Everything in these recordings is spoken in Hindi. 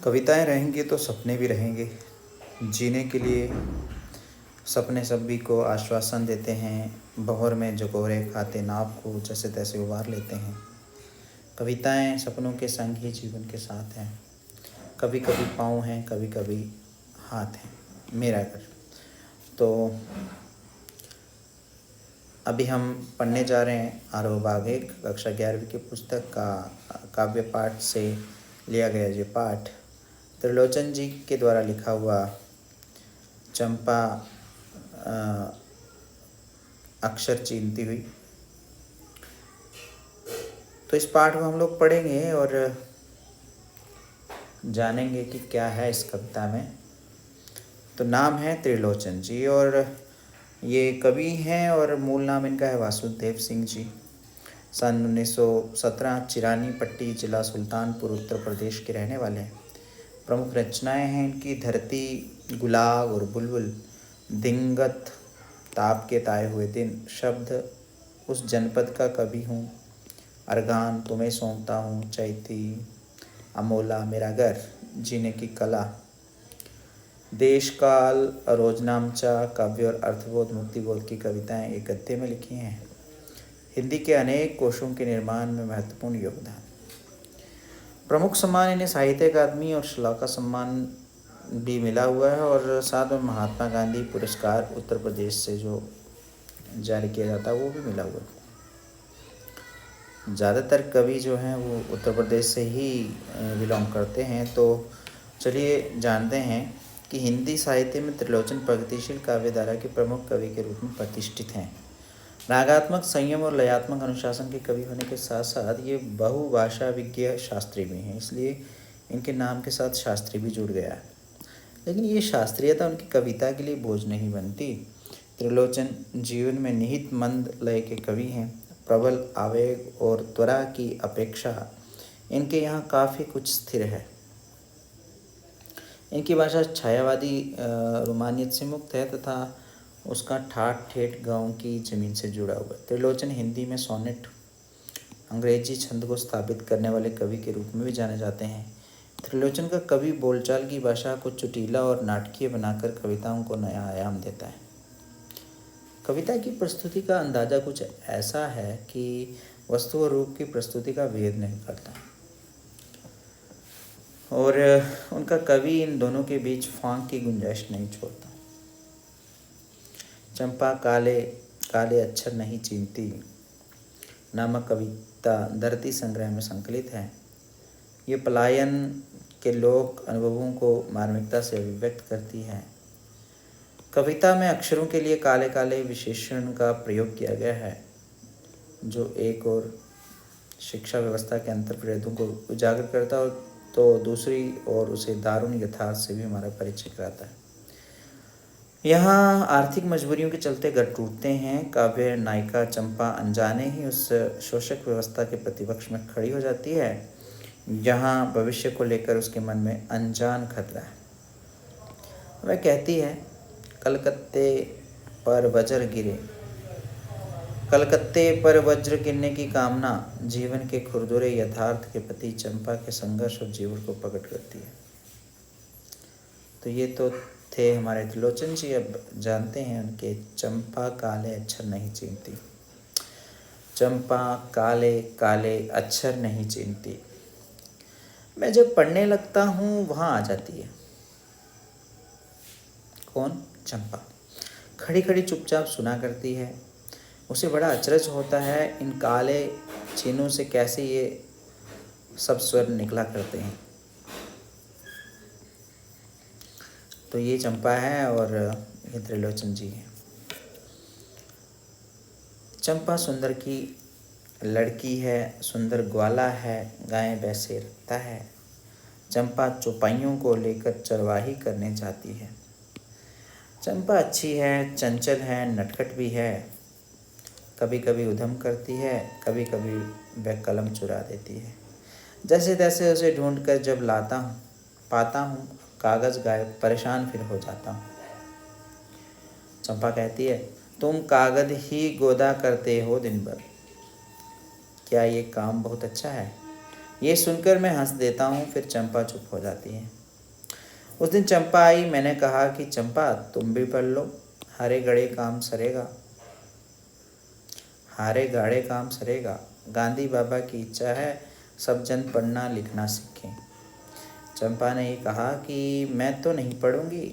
कविताएं रहेंगी तो सपने भी रहेंगे। जीने के लिए सपने सभी को आश्वासन देते हैं। बहर में जकोरे खाते नाव को जैसे तैसे उबार लेते हैं। कविताएं सपनों के संग ही जीवन के साथ हैं। कभी कभी पाँव हैं, कभी कभी हाथ हैं। मेरा घर। तो अभी हम पढ़ने जा रहे हैं आरोह बाघेल कक्षा 11वीं की पुस्तक का काव्य पाठ से लिया गया ये पाठ त्रिलोचन जी के द्वारा लिखा हुआ चंपा अक्षर चीनती हुई। तो इस पाठ को हम लोग पढ़ेंगे और जानेंगे कि क्या है इस कविता में। तो नाम है त्रिलोचन जी और ये कवि हैं और मूल नाम इनका है वासुदेव सिंह जी। सन 1917 चिरानी पट्टी जिला सुल्तानपुर उत्तर प्रदेश के रहने वाले हैं। प्रमुख रचनाएं हैं इनकी धरती, गुलाब और बुलबुल, दिंगत, ताप के ताए हुए दिन, शब्द, उस जनपद का कवि हूँ, अर्गान, तुम्हें सौंपता हूँ, चैती, अमोला, मेरा घर, जीने की कला, देश काल, रोजनामचा, काव्य और अर्थबोध मुक्तिबोध की कविताएं एक गद्य में लिखी हैं। हिंदी के अनेक कोशों के निर्माण में महत्वपूर्ण योगदान। प्रमुख सम्मान इन्हें साहित्य अकादमी और श्लोका सम्मान भी मिला हुआ है और साथ में महात्मा गांधी पुरस्कार उत्तर प्रदेश से जो जारी किया जाता है वो भी मिला हुआ है। ज़्यादातर कवि जो हैं वो उत्तर प्रदेश से ही बिलोंग करते हैं। तो चलिए जानते हैं कि हिंदी साहित्य में त्रिलोचन प्रगतिशील काव्यधारा के प्रमुख कवि के रूप में प्रतिष्ठित हैं। रागात्मक संयम और लयात्मक अनुशासन के कवि होने के साथ साथ ये बहुभाषा विज्ञ शास्त्री भी हैं, इसलिए इनके नाम के साथ शास्त्री भी जुड़ गया है। लेकिन ये शास्त्रीयता उनकी कविता के लिए बोझ नहीं बनती। त्रिलोचन जीवन में निहित मंद लय के कवि हैं। प्रबल आवेग और त्वरा की अपेक्षा इनके यहाँ काफ़ी कुछ स्थिर है। इनकी भाषा छायावादी रोमानियत से मुक्त है तथा उसका ठाठ ठेठ गाँव की ज़मीन से जुड़ा हुआ है। त्रिलोचन हिंदी में सोनेट, अंग्रेजी छंद को स्थापित करने वाले कवि के रूप में भी जाने जाते हैं। त्रिलोचन का कवि बोलचाल की भाषा को चुटीला और नाटकीय बनाकर कविताओं को नया आयाम देता है। कविता की प्रस्तुति का अंदाज़ा कुछ ऐसा है कि वस्तु और रूप की प्रस्तुति का भेद नहीं करता और उनका कवि इन दोनों के बीच फांक की गुंजाइश नहीं छोड़ता। चंपा काले काले अक्षर नहीं चीनती नामक कविता धरती संग्रह में संकलित है। ये पलायन के लोक अनुभवों को मार्मिकता से अभिव्यक्त करती है। कविता में अक्षरों के लिए काले काले विशेषण का प्रयोग किया गया है जो एक और शिक्षा व्यवस्था के अंतर्भेदों को उजागर करता है तो दूसरी ओर उसे दारुण यथार्थ से भी हमारा परिचय कराता है। यहाँ आर्थिक मजबूरियों के चलते घर टूटते हैं। काव्य नायिका चंपा अनजाने ही उस शोषक व्यवस्था के प्रतिपक्ष में खड़ी हो जाती है जहाँ भविष्य को लेकर उसके मन में अनजान खतरा है। वह कहती है, कलकत्ते पर वज्र गिरे, कलकत्ते पर वज्र गिरने की कामना जीवन के खुरदुरे यथार्थ के प्रति चंपा के संघर्ष और जीवन को प्रकट करती है। तो ये तो थे हमारे त्रिलोचन जी। अब जानते हैं उनके चंपा काले अक्षर नहीं चीनती। चंपा काले काले अक्षर नहीं चीनती। मैं जब पढ़ने लगता हूँ वहाँ आ जाती है। कौन? चंपा। खड़ी खड़ी चुपचाप सुना करती है। उसे बड़ा अचरज होता है इन काले चीनों से कैसे ये सब स्वर निकला करते हैं। तो ये चंपा है और ये त्रिलोचन जी हैं। चंपा सुंदर की लड़की है, सुंदर ग्वाला है, गायें भैंसे रखता है। चंपा चौपाइयों को लेकर चरवाही करने जाती है। चंपा अच्छी है, चंचल है, नटखट भी है। कभी कभी उधम करती है, कभी कभी वह कलम चुरा देती है। जैसे तैसे उसे ढूंढकर जब लाता हूँ पाता हूँ कागज़ गायब, परेशान फिर हो जाता हूँ। चंपा कहती है, तुम कागज़ ही गोदा करते हो दिन भर, क्या ये काम बहुत अच्छा है? ये सुनकर मैं हंस देता हूँ, फिर चंपा चुप हो जाती है। उस दिन चंपा आई, मैंने कहा कि चंपा तुम भी पढ़ लो, हारे गड़े काम सरेगा, हारे गाड़े काम सरेगा। गांधी बाबा की इच्छा है सब जन पढ़ना लिखना सीखें। चंपा ने ये कहा कि मैं तो नहीं पढ़ूंगी,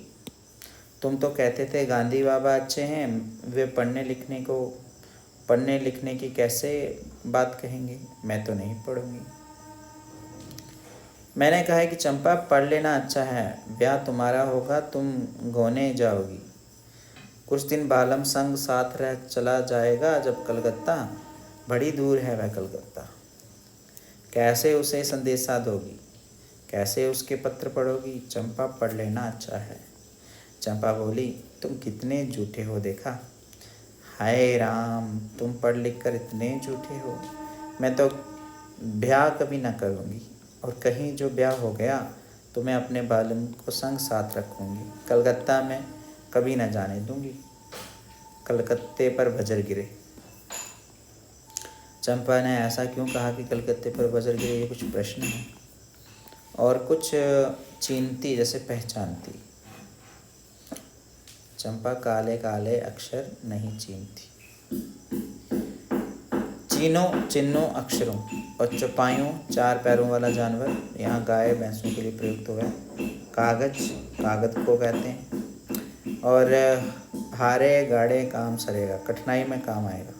तुम तो कहते थे गांधी बाबा अच्छे हैं, वे पढ़ने लिखने की कैसे बात कहेंगे, मैं तो नहीं पढ़ूंगी। मैंने कहा कि चंपा पढ़ लेना अच्छा है, ब्याह तुम्हारा होगा, तुम गौने जाओगी। कुछ दिन बालम संग साथ रह चला जाएगा जब कलकत्ता, बड़ी दूर है वह कलकत्ता। कैसे उसे संदेशा दोगी, कैसे उसके पत्र पढ़ोगी, चंपा पढ़ लेना अच्छा है। चंपा बोली, तुम कितने झूठे हो देखा, हाय राम तुम पढ़ लिख कर इतने झूठे हो। मैं तो ब्याह कभी ना करूँगी, और कहीं जो ब्याह हो गया तो मैं अपने बालम को संग साथ रखूँगी, कलकत्ता में कभी ना जाने दूँगी, कलकत्ते पर बजर गिरे। चंपा ने ऐसा क्यों कहा कि कलकत्ते पर बजर गिरे, ये कुछ प्रश्न है और कुछ चीनती जैसे पहचानती। चंपा काले काले अक्षर नहीं चीनती, चिन्हों अक्षरों और चौपाइयों, चार पैरों वाला जानवर यहाँ गाय भैंसों के लिए प्रयुक्त हुआ है। कागज को कहते हैं। और हारे गाड़े काम सरेगा, कठिनाई में काम आएगा।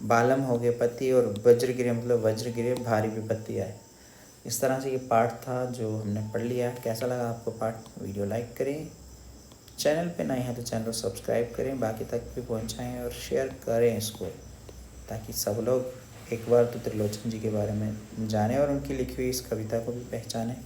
बालम हो गए पति, और वज्र गिरे मतलब वज्र गिरे भारी विपत्ति आए। इस तरह से ये पाठ था जो हमने पढ़ लिया। कैसा लगा आपको पाठ? वीडियो लाइक करें, चैनल पे नए हैं तो चैनल सब्सक्राइब करें, बाकी तक भी पहुंचाएं और शेयर करें इसको, ताकि सब लोग एक बार तो त्रिलोचन जी के बारे में जानें और उनकी लिखी हुई इस कविता को भी पहचानें।